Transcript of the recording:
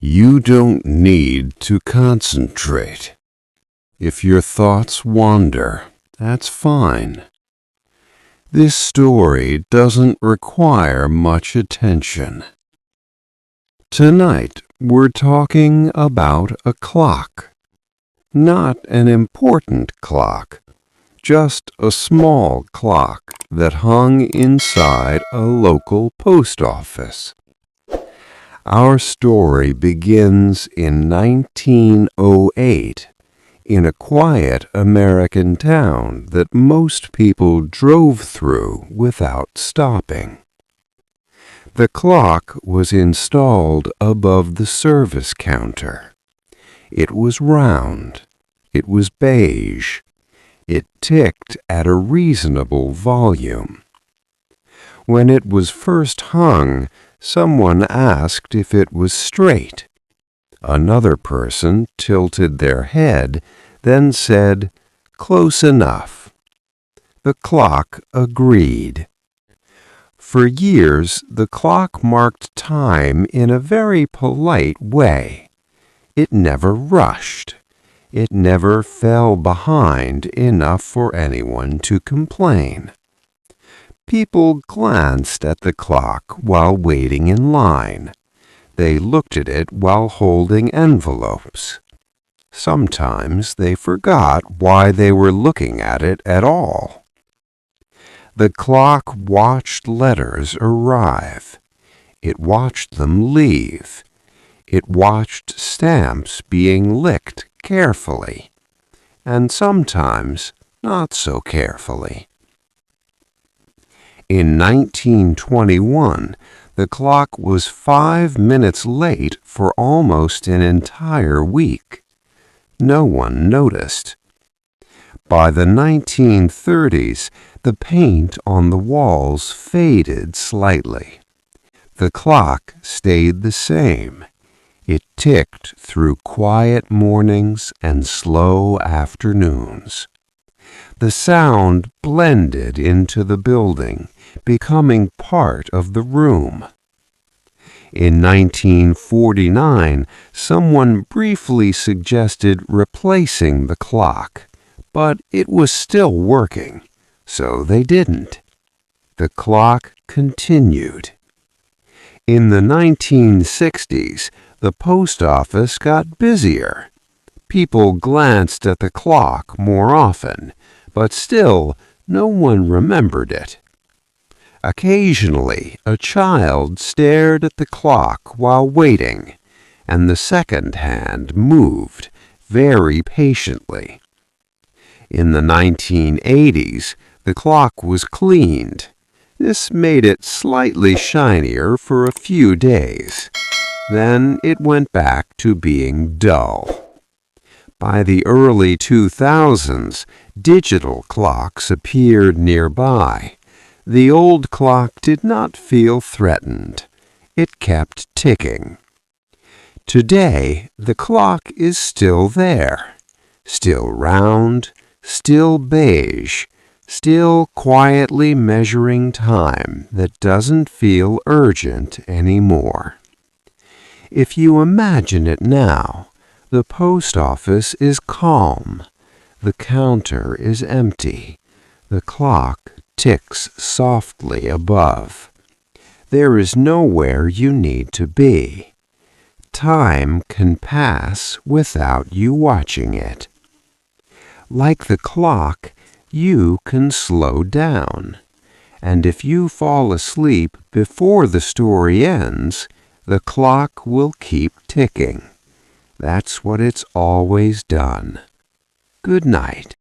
You don't need to concentrate. If your thoughts wander, that's fine. This story doesn't require much attention. Tonight, we're talking about a clock. Not an important clock, just a small clock that hung inside a local post office. Our story begins in 1908 in a quiet American town that most people drove through without stopping. The clock was installed above the service counter. It was round. It was beige. It ticked at a reasonable volume. When it was first hung, someone asked if it was straight. Another person tilted their head, then said, "Close enough." The clock agreed. For years, the clock marked time in a very polite way. It never rushed. It never fell behind enough for anyone to complain. People glanced at the clock while waiting in line. They looked at it while holding envelopes. Sometimes they forgot why they were looking at it at all. The clock watched letters arrive. It watched them leave. It watched stamps being licked carefully, and sometimes not so carefully. In 1921, the clock was 5 minutes late for almost an entire week. No one noticed. By the 1930s, the paint on the walls faded slightly. The clock stayed the same. It ticked through quiet mornings and slow afternoons. The sound blended into the building, becoming part of the room. In 1949, someone briefly suggested replacing the clock, but it was still working, so they didn't. The clock continued. In the 1960s, the post office got busier. People glanced at the clock more often, but still no one remembered it. Occasionally, a child stared at the clock while waiting, and the second hand moved very patiently. In the 1980s, the clock was cleaned. This made it slightly shinier for a few days. Then it went back to being dull. By the early 2000s, digital clocks appeared nearby. The old clock did not feel threatened. It kept ticking. Today, the clock is still there, still round, still beige, still quietly measuring time that doesn't feel urgent anymore. If you imagine it now, the post office is calm. The counter is empty. The clock ticks softly above. There is nowhere you need to be. Time can pass without you watching it. Like the clock, you can slow down. And if you fall asleep before the story ends, the clock will keep ticking. That's what it's always done. Good night.